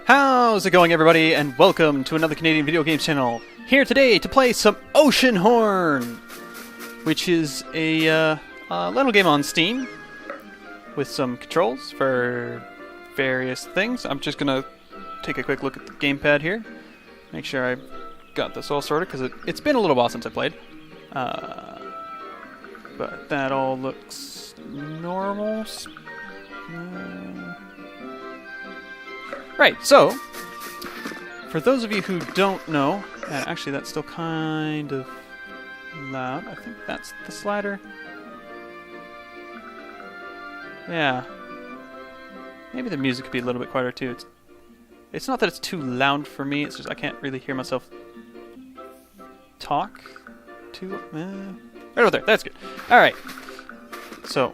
How's it going, everybody, and welcome to another Canadian video games channel. Here today to play some Oceanhorn, which is a little game on Steam with some controls for various things. I'm just gonna take a quick look at the gamepad here, make sure I got this all sorted, because it's been a little while since I played. But that all looks normal. Right, so, for those of you who don't know, actually that's still kind of loud. I think that's the slider. Yeah. Maybe the music could be a little bit quieter too. It's not that it's too loud for me, it's just I can't really hear myself talk too... right over there, that's good. Alright, so...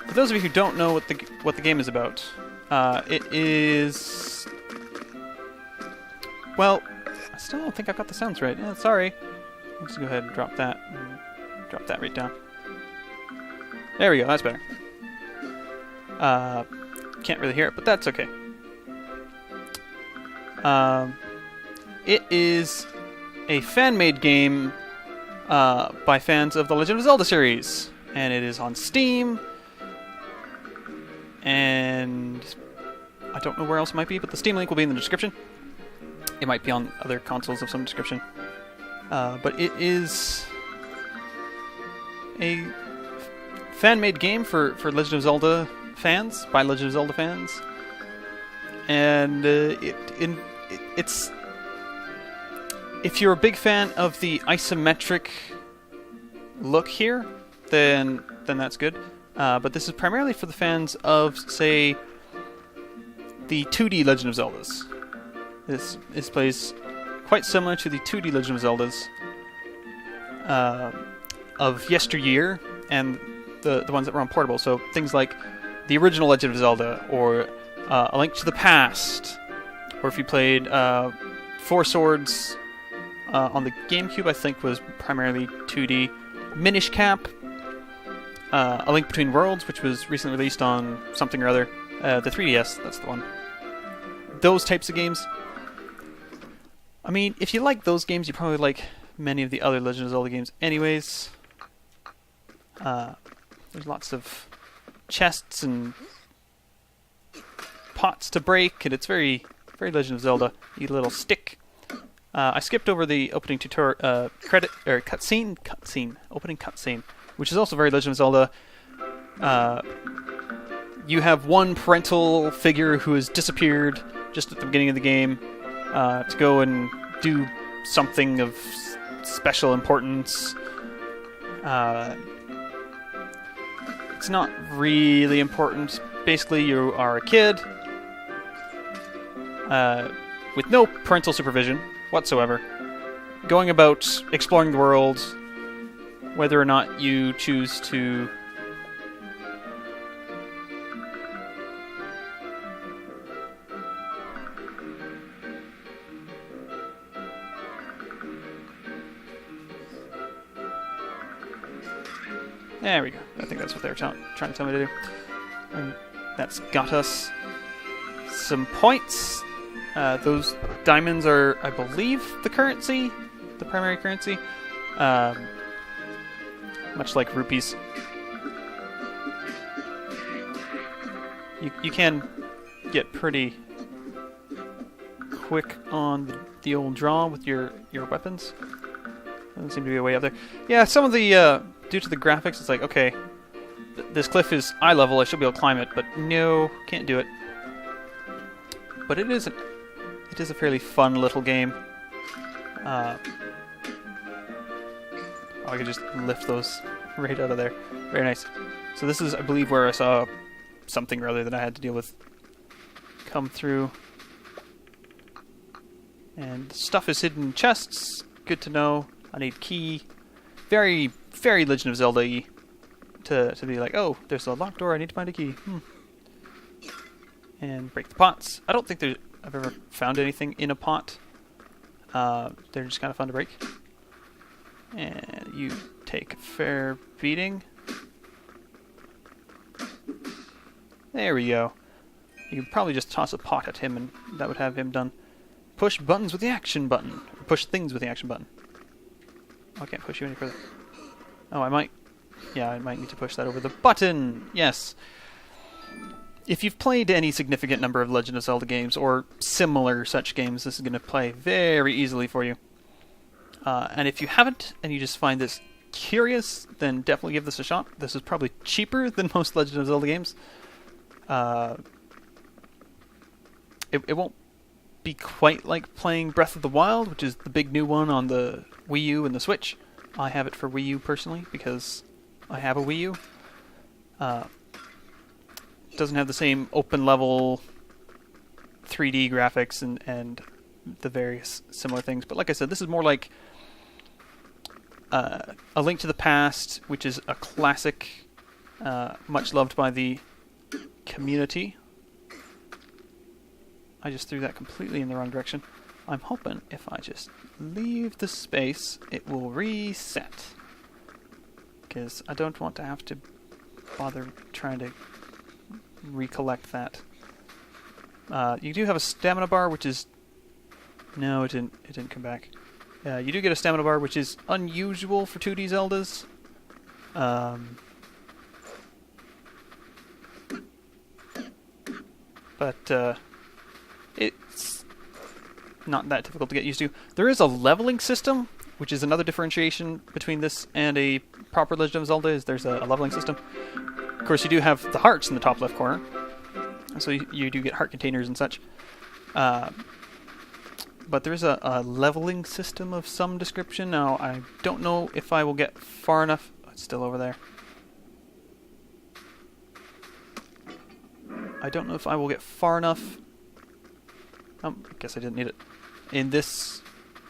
For those of you who don't know what the game is about, it is... Well, I still don't think I've got the sounds right. Sorry. I'll just go ahead and drop that right down. There we go, that's better. Can't really hear it, but that's okay. It is a fan-made game by fans of the Legend of Zelda series, and it is on Steam. And I don't know where else it might be, but the Steam link will be in the description. It might be on other consoles of some description. But it is a fan-made game for Legend of Zelda fans, by Legend of Zelda fans. And it's... If you're a big fan of the isometric look here, then that's good. But this is primarily for the fans of, say, the 2D Legend of Zeldas. This plays quite similar to the 2D Legend of Zeldas of yesteryear, and the ones that were on portable. So things like the original Legend of Zelda, or A Link to the Past, or if you played Four Swords on the GameCube, I think was primarily 2D. Minish Cap. A Link Between Worlds, which was recently released on something or other. The 3DS, that's the one. Those types of games. I mean, if you like those games, you probably like many of the other Legend of Zelda games anyways. There's lots of chests and pots to break, and it's very, very Legend of Zelda. You little stick. I skipped over the opening tutorial, opening cutscene, which is also very Legend of Zelda. You have one parental figure who has disappeared just at the beginning of the game to go and do something of special importance. It's not really important. Basically, you are a kid with no parental supervision whatsoever, going about exploring the world. Whether or not you choose to there we go. I think that's what they were trying to tell me to do. And that's got us some points. Those diamonds are, I believe, the currency, the primary currency. Much like rupees. You can get pretty quick on the old draw with your weapons. Doesn't seem to be a way up there. Yeah, some of the, due to the graphics, it's like, okay, this cliff is eye level, I should be able to climb it, but no, can't do it. But it is a fairly fun little game. I could just lift those right out of there. Very nice. So this is, I believe, where I saw something or other that I had to deal with come through. And stuff is hidden in chests. Good to know. I need key. Very, very Legend of Zelda-y to be like, oh, there's a locked door, I need to find a key. And break the pots. I don't think I've ever found anything in a pot. They're just kind of fun to break. And you take a fair beating. There we go. You can probably just toss a pot at him and that would have him done. Push buttons with the action button. Or push things with the action button. Oh, I can't push you any further. Oh, I might... Yeah, I might need to push that over the button. Yes. If you've played any significant number of Legend of Zelda games, or similar such games, this is going to play very easily for you. And if you haven't, and you just find this curious, then definitely give this a shot. This is probably cheaper than most Legend of Zelda games. It won't be quite like playing Breath of the Wild, which is the big new one on the Wii U and the Switch. I have it for Wii U personally, because I have a Wii U. It doesn't have the same open level 3D graphics and the various similar things. But like I said, this is more like A Link to the Past, which is a classic, much loved by the community. I just threw that completely in the wrong direction. I'm hoping if I just leave the space, it will reset. Because I don't want to have to bother trying to recollect that. You do have a stamina bar, which is... No, it didn't come back. You do get a stamina bar, which is unusual for 2D Zeldas. But it's not that difficult to get used to. There is a leveling system, which is another differentiation between this and a proper Legend of Zelda, is there's a leveling system. Of course, you do have the hearts in the top left corner, so you do get heart containers and such. But there is a leveling system of some description. Now, I don't know if I will get far enough. Oh, it's still over there. I don't know if I will get far enough. I guess I didn't need it in this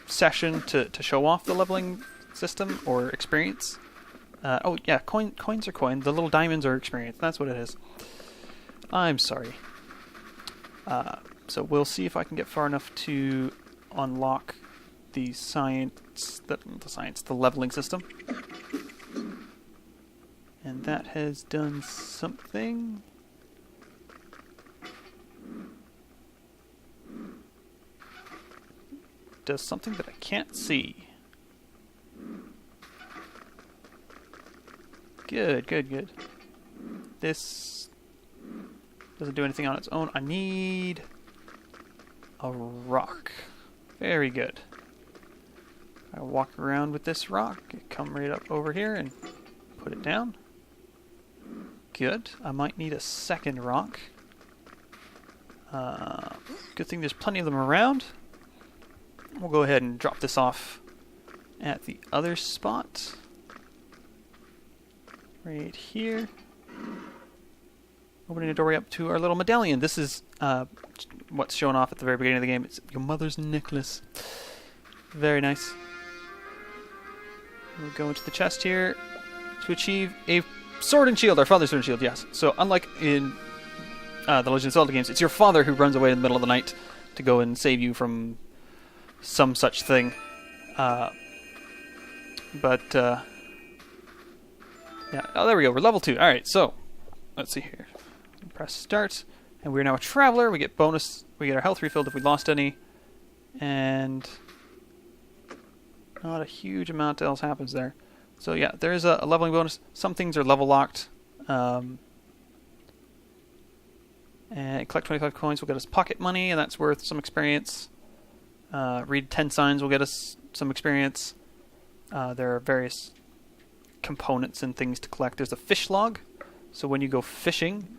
session to show off the leveling system or experience. Oh yeah, coins are coin. The little diamonds are experience. That's what it is. I'm sorry. So we'll see if I can get far enough to unlock the the leveling system. And that has done something. Does something that I can't see. Good. This doesn't do anything on its own. I need a rock. Very good. I walk around with this rock, come right up over here and put it down. Good. I might need a second rock. Good thing there's plenty of them around. We'll go ahead and drop this off at the other spot. Right here. Opening a doorway up to our little medallion. This is what's shown off at the very beginning of the game. It's your mother's necklace. Very nice. We'll go into the chest here to achieve a sword and shield. Our father's sword and shield, yes. So unlike in the Legend of Zelda games, it's your father who runs away in the middle of the night to go and save you from some such thing. Yeah. Oh, there we go. We're level 2. Alright, so let's see here. Press start, and we're now a traveler. We get bonus. We get our health refilled if we lost any, and not a huge amount else happens there. So yeah, there is a leveling bonus. Some things are level locked. And collect 25 coins will get us pocket money, and that's worth some experience. Read 10 signs will get us some experience. There are various components and things to collect. There's a fish log, so when you go fishing,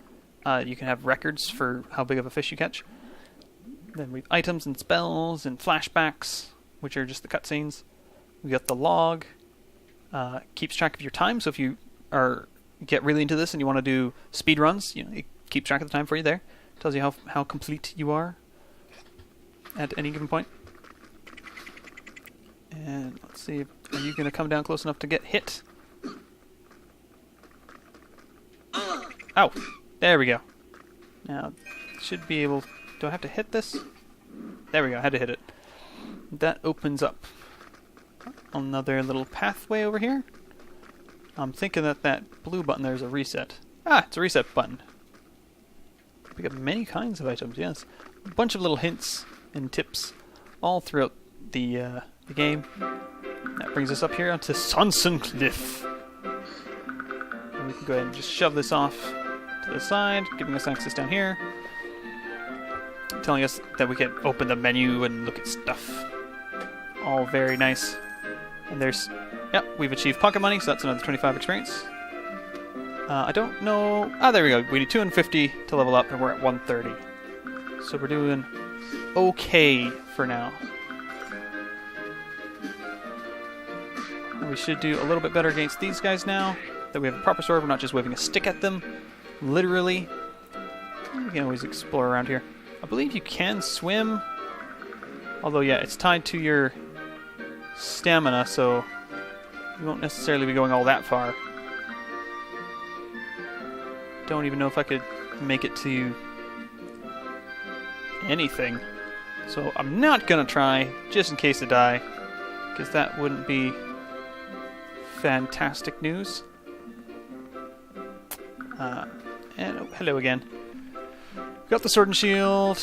you can have records for how big of a fish you catch. Then we have items and spells and flashbacks, which are just the cutscenes. We got the log. Keeps track of your time, so if you get really into this and you want to do speed runs, it keeps track of the time for you there. Tells you how complete you are at any given point. And let's see, are you going to come down close enough to get hit? Ow! There we go. Now, should be able... Do I have to hit this? There we go, I had to hit it. That opens up another little pathway over here. I'm thinking that blue button there is a reset. Ah, it's a reset button. pick up many kinds of items, yes. A bunch of little hints and tips all throughout the game. That brings us up here onto Sonson Cliff. And we can go ahead and just shove this off to the side, giving us access down here. Telling us that we can open the menu and look at stuff. All very nice. And there's... Yep, we've achieved pocket money, so that's another 25 experience. I don't know... Ah, there we go. We need 250 to level up, and we're at 130. So we're doing okay for now. And we should do a little bit better against these guys now. That we have a proper sword, we're not just waving a stick at them. Literally. We can always explore around here. I believe you can swim. Although, yeah, it's tied to your stamina, so you won't necessarily be going all that far. Don't even know if I could make it to anything. So I'm not gonna try, just in case I die, because that wouldn't be fantastic news. And oh, hello again. Got the sword and shield,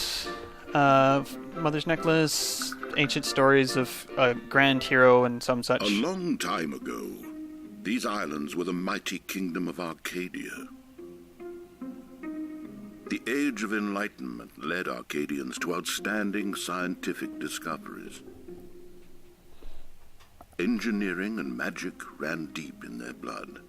Mother's necklace, ancient stories of a grand hero and some such. A long time ago, these islands were the mighty kingdom of Arcadia. The Age of Enlightenment led Arcadians to outstanding scientific discoveries. Engineering and magic ran deep in their blood.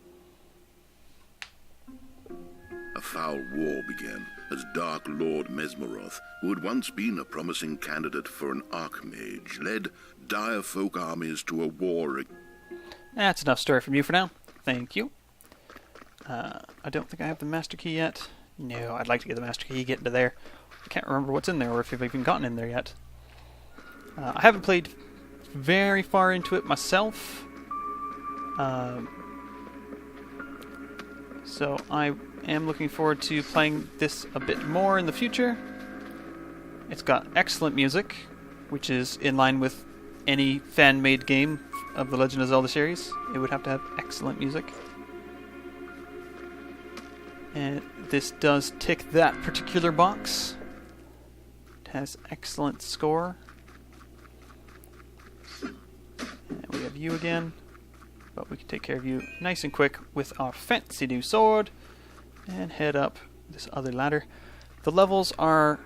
A foul war began as Dark Lord Mesmeroth, who had once been a promising candidate for an Archmage, led dire folk armies to a war. That's enough story from you for now. Thank you. I don't think I have the Master Key yet. No, I'd like to get the Master Key, get into there. I can't remember what's in there, or if I've even gotten in there yet. I haven't played very far into it myself. So I am looking forward to playing this a bit more in the future. It's got excellent music, which is in line with any fan-made game of the Legend of Zelda series. It would have to have excellent music. And this does tick that particular box. It has excellent score. And we have you again. But we can take care of you nice and quick with our fancy new sword. And head up this other ladder. The levels are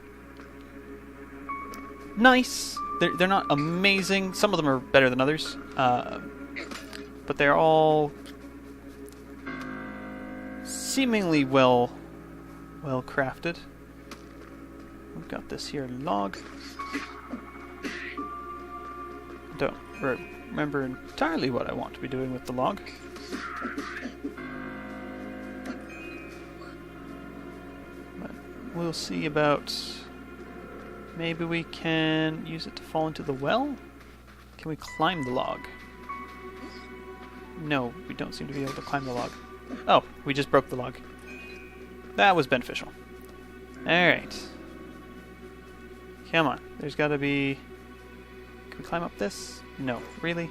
nice. They're not amazing. Some of them are better than others. But they're all seemingly well crafted. We've got this here log. Don't remember entirely what I want to be doing with the log. But we'll see about... Maybe we can use it to fall into the well? Can we climb the log? No, we don't seem to be able to climb the log. Oh, we just broke the log. That was beneficial. Alright. Come on, there's gotta be... Can we climb up this? No. Really?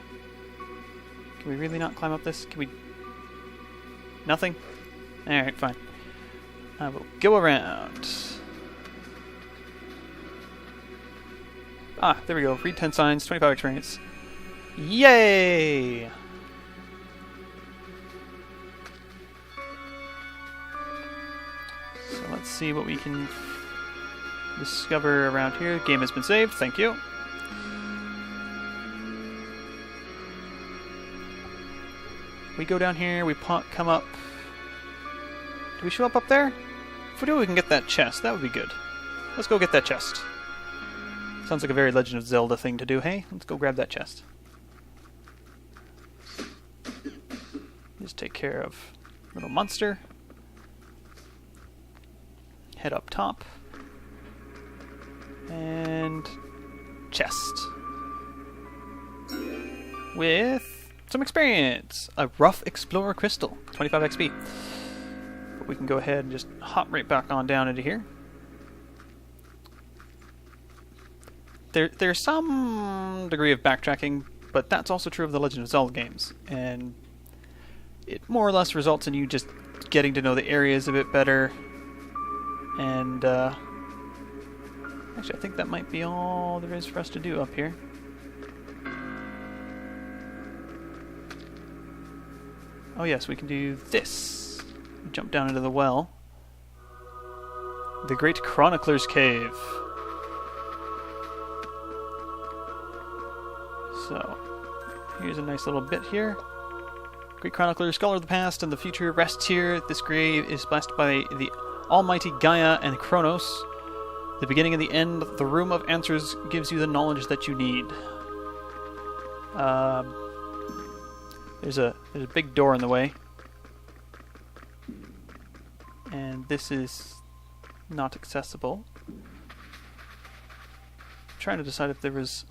Can we really not climb up this? Can we... Nothing? Alright, fine. I will go around. Ah, there we go. Read 10 signs, 25 experience. Yay! So let's see what we can discover around here. Game has been saved. Thank you. We go down here, we come up. Do we show up there? If we do, we can get that chest. That would be good. Let's go get that chest. Sounds like a very Legend of Zelda thing to do, hey? Let's go grab that chest. Just take care of little monster. Head up top. And... chest. With some experience! A Rough Explorer Crystal. 25 XP. But we can go ahead and just hop right back on down into here. There's some degree of backtracking, but that's also true of the Legend of Zelda games. And it more or less results in you just getting to know the areas a bit better And, actually, I think that might be all there is for us to do up here. Oh yes, we can do this. Jump down into the well. The Great Chronicler's Cave. So, here's a nice little bit here. Great Chronicler, Scholar of the Past and the Future, rests here. This grave is blessed by the almighty Gaia and Kronos. The beginning and the end, the Room of Answers gives you the knowledge that you need. There's a big door in the way. And this is not accessible. I'm trying to decide if there was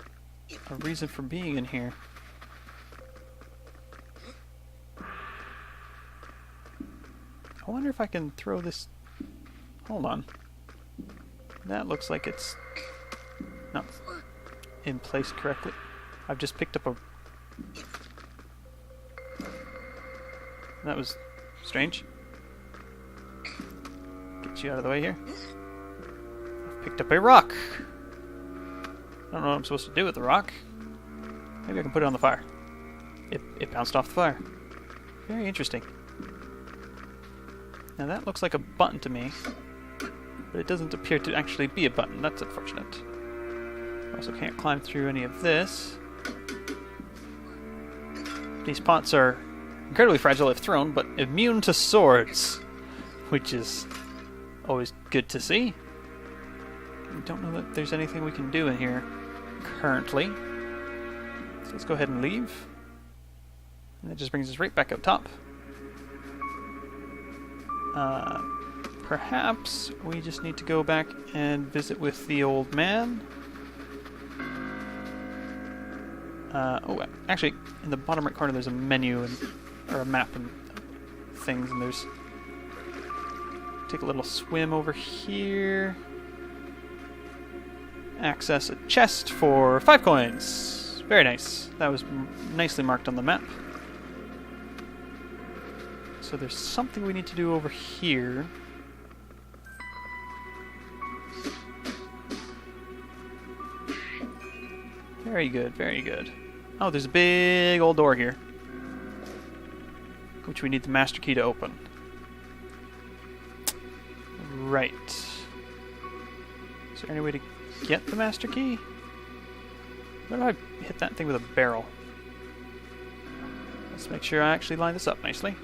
a reason for being in here. I wonder if I can throw this... Hold on. That looks like it's not in place correctly. I've just picked up a... That was strange. Get you out of the way here. I've picked up a rock. I don't know what I'm supposed to do with the rock. Maybe I can put it on the fire. It bounced off the fire. Very interesting. Now that looks like a button to me, but it doesn't appear to actually be a button. That's unfortunate. I also can't climb through any of this. These pots are incredibly fragile if thrown, but immune to swords, which is always good to see. I don't know that there's anything we can do in here currently. So let's go ahead and leave. And that just brings us right back up top. Perhaps we just need to go back and visit with the old man. Oh, actually, in the bottom right corner there's a menu and or a map and things, and there's... Take a little swim over here. Access a chest for 5 coins. Very nice. That was nicely marked on the map. So there's something we need to do over here. Very good, very good. Oh, there's a big old door here, which we need the master key to open. Right. Is there any way to get the master key? Where do I hit that thing with a barrel? Let's make sure I actually line this up nicely.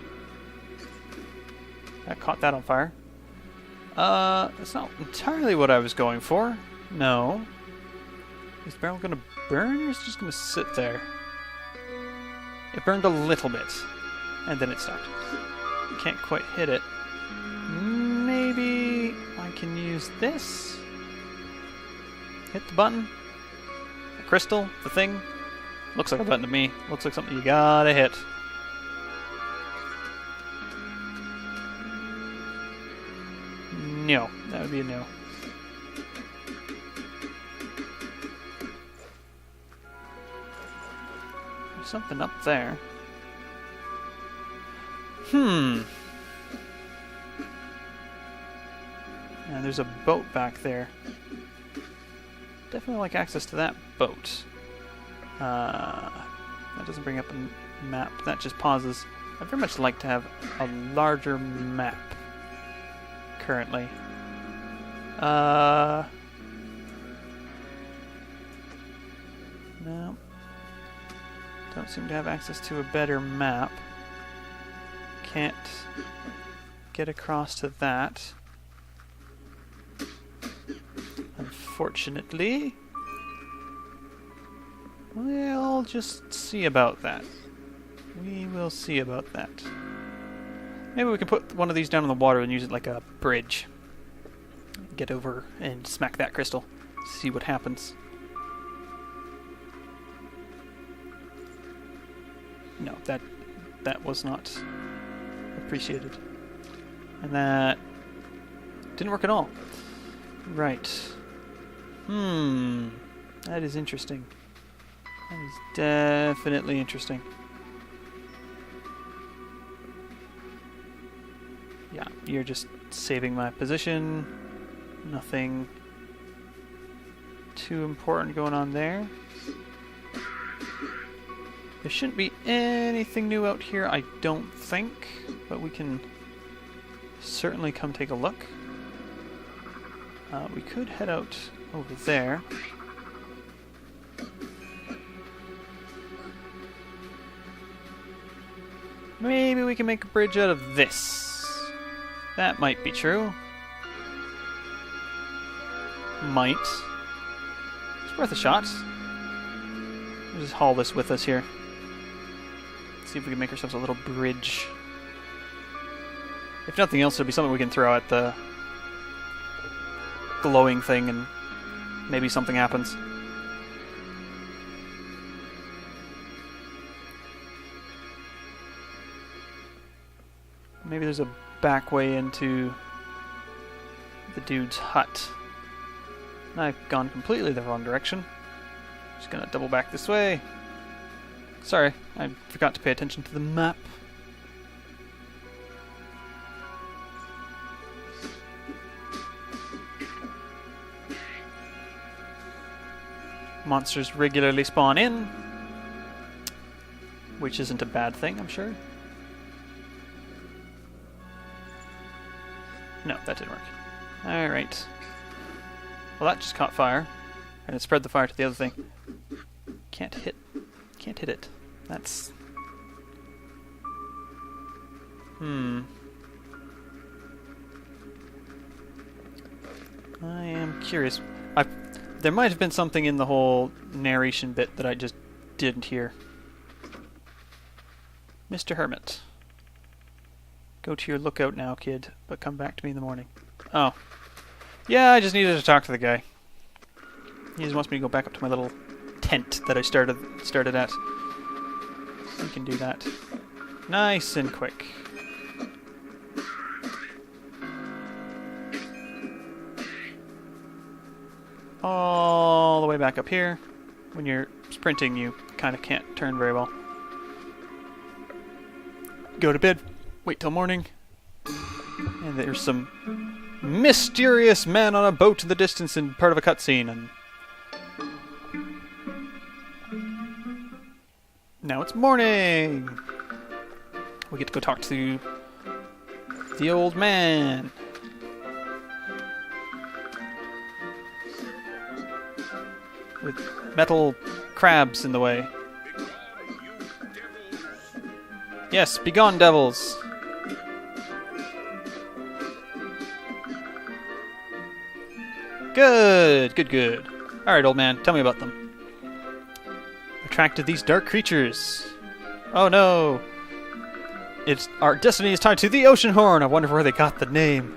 I caught that on fire. That's not entirely what I was going for. No. Is the barrel going to burn, or is it just going to sit there? It burned a little bit, and then it stopped. Can't quite hit it. Maybe I can use this. Hit the button. The crystal, the thing. Looks like a button to me. Looks like something you gotta hit. No, that would be a no. There's something up there. And there's a boat back there. Definitely like access to that boat. That doesn't bring up a map. That just pauses. I'd very much like to have a larger map currently. No. Don't seem to have access to a better map. Can't get across to that. Unfortunately. We'll just see about that. We will see about that. Maybe we can put one of these down in the water and use it like a bridge. Get over and smack that crystal. See what happens. No, that was not appreciated. And that didn't work at all. Right. That is interesting. That is definitely interesting. Yeah, you're just saving my position. Nothing too important going on there. There shouldn't be anything new out here, I don't think, but we can certainly come take a look. We could head out over there. Maybe we can make a bridge out of this. That might be true. Might. It's worth a shot. We'll just haul this with us here. See if we can make ourselves a little bridge. If nothing else, it'll be something we can throw at the glowing thing and maybe something happens. Maybe there's a back way into the dude's hut. I've gone completely the wrong direction. Just gonna double back this way. Sorry, I forgot to pay attention to the map. Monsters regularly spawn in, which isn't a bad thing, I'm sure. No, that didn't work. Alright. Well, that just caught fire. And it spread the fire to the other thing. Can't hit it. That's... I am curious. There might have been something in the whole narration bit that I just didn't hear. Mr. Hermit. Go to your lookout now, kid, but come back to me in the morning. Oh. Yeah, I just needed to talk to the guy. He just wants me to go back up to my little tent that I started at. We can do that. Nice and quick. All the way back up here. When you're sprinting, you kind of can't turn very well. Go to bed. Wait till morning. And there's some mysterious man on a boat in the distance in part of a cutscene, and now it's morning. We get to go talk to the old man. With metal crabs in the way. Yes, begone, devils! Good, good, good. Alright, old man, tell me about them. Attracted these dark creatures. Oh no! Our destiny is tied to the Oceanhorn! I wonder where they got the name.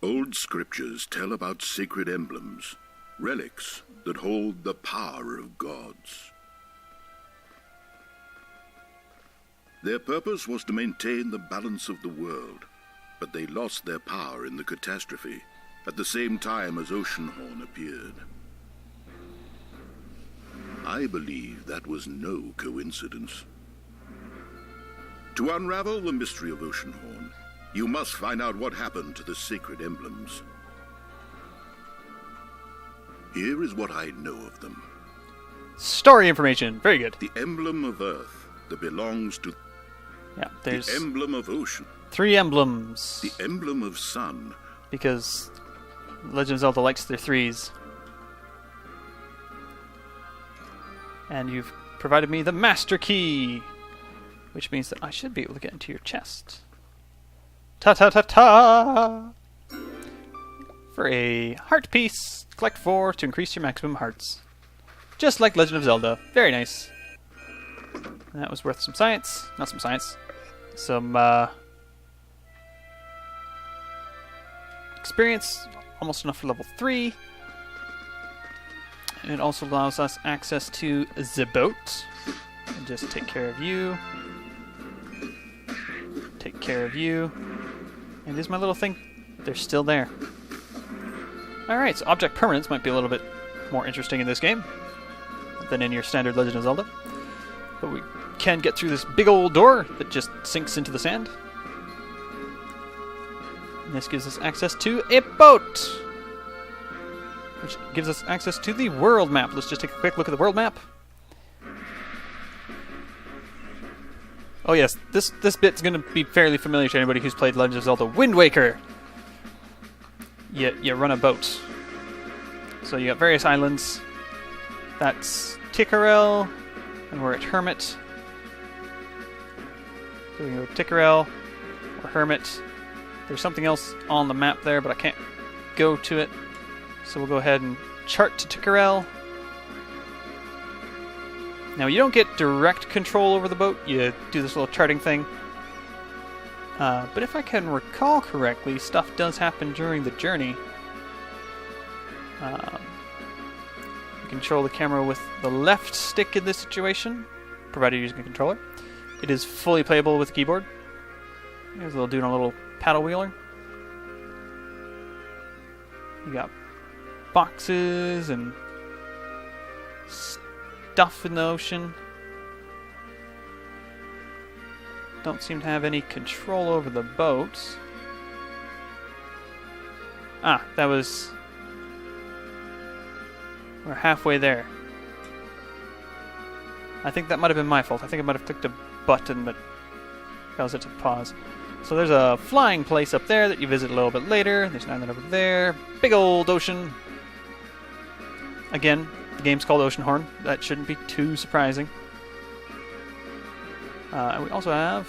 Old scriptures tell about sacred emblems, relics that hold the power of gods. Their purpose was to maintain the balance of the world, but they lost their power in the catastrophe at the same time as Oceanhorn appeared. I believe that was no coincidence. To unravel the mystery of Oceanhorn, you must find out what happened to the sacred emblems. Here is what I know of them. Story information. Very good. The emblem of Earth that belongs to... Yeah, there's... The emblem of Ocean. 3 emblems. The emblem of Sun. Because Legend of Zelda likes their 3s. And you've provided me the Master Key, which means that I should be able to get into your chest. Ta-ta-ta-ta! For a heart piece, collect 4 to increase your maximum hearts. Just like Legend of Zelda. Very nice. And that was worth some science. Not some science. Some, experience. Almost enough for level 3. And it also allows us access to the boat. And just take care of you. Take care of you. And there's my little thing. They're still there. Alright, so object permanence might be a little bit more interesting in this game than in your standard Legend of Zelda. But we can get through this big old door that just sinks into the sand. And this gives us access to a boat, which gives us access to the world map. Let's just take a quick look at the world map. Oh yes, this bit's going to be fairly familiar to anybody who's played Legend of Zelda Wind Waker. You run a boat. So you got various islands. That's Tikkarel, and we're at Hermit. So we can go Tikkarel or Hermit. There's something else on the map there, but I can't go to it. So we'll go ahead and chart to Tikkarel. Now, you don't get direct control over the boat. You do this little charting thing. But if I can recall correctly, stuff does happen during the journey. You control the camera with the left stick in this situation, provided you're using a controller. It is fully playable with the keyboard. Here's a little dude on a little paddle wheeler. You got boxes and stuff in the ocean. Don't seem to have any control over the boats. Ah, that was... We're halfway there. I think that might have been my fault. I think I might have clicked a button that caused it to pause. So there's a flying place up there that you visit a little bit later. There's an island over there. Big old ocean. Again, the game's called Oceanhorn. That shouldn't be too surprising. And we also have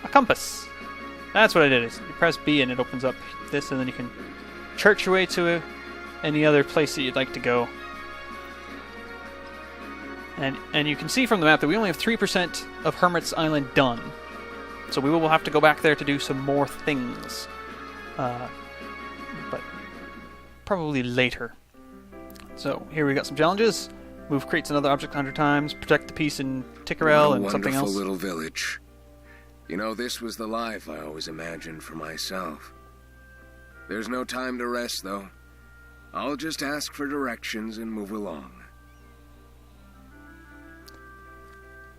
a compass. That's what it is. You press B and it opens up this, and then you can chart your way to any other place that you'd like to go. And you can see from the map that we only have 3% of Hermit's Island done. So we will have to go back there to do some more things. But probably later. So here we got some challenges. Move crates and other objects 100 times. Protect the piece in Tikkarel and something else. Wonderful little village. You know, this was the life I always imagined for myself. There's no time to rest, though. I'll just ask for directions and move along.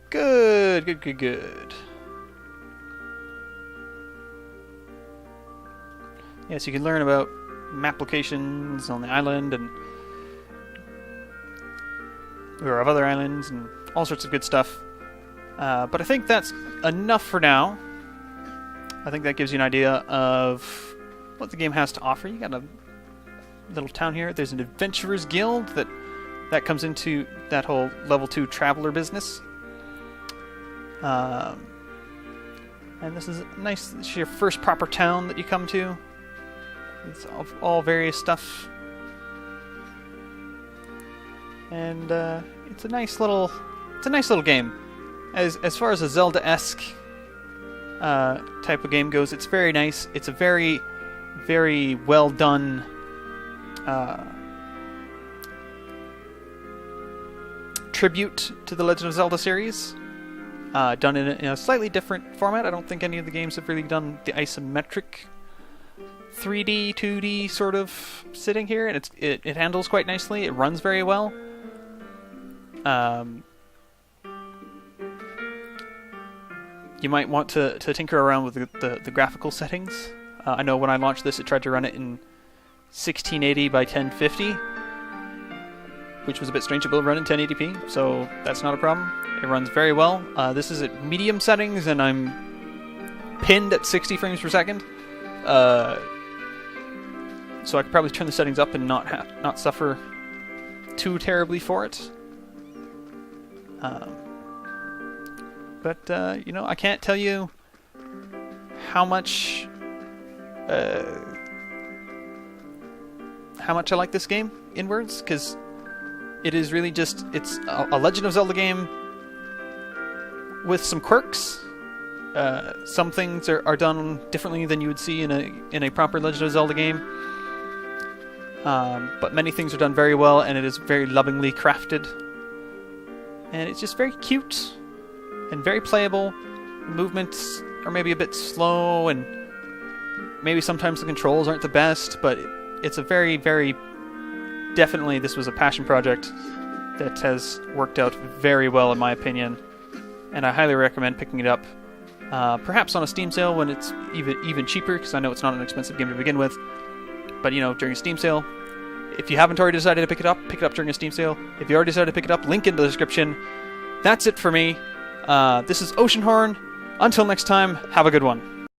Good. Yes, you can learn about map locations on the island and of other islands and all sorts of good stuff. But I think that's enough for now. I think that gives you an idea of what the game has to offer. You got a little town here. There's an adventurers guild that comes into that whole level 2 traveler business. And this is nice. This is your first proper town that you come to. It's all various stuff. And it's a nice little game. As far as a Zelda-esque type of game goes, it's very nice. It's a very, very well done tribute to the Legend of Zelda series, done in a slightly different format. I don't think any of the games have really done the isometric 3D, 2D sort of sitting here, and it handles quite nicely. It runs very well. You might want to tinker around with the graphical settings. I know when I launched this, it tried to run it in 1680 by 1050, which was a bit strange. It will run in 1080p, so that's not a problem. It runs very well. This is at medium settings, and I'm pinned at 60 frames per second. So I could probably turn the settings up and not suffer too terribly for it. But I can't tell you how much I like this game in words, because it is really just, it's a Legend of Zelda game with some quirks. Some things are done differently than you would see in a proper Legend of Zelda game. But many things are done very well, and it is very lovingly crafted. And it's just very cute and very playable. Movements are maybe a bit slow, and maybe sometimes the controls aren't the best, but it's a very, very... Definitely, this was a passion project that has worked out very well, in my opinion. And I highly recommend picking it up. perhaps on a Steam sale when it's even cheaper, because I know it's not an expensive game to begin with. But, during a Steam sale, if you haven't already decided to pick it up during a Steam sale. If you already decided to pick it up, link in the description. That's it for me. This is Oceanhorn. Until next time, have a good one.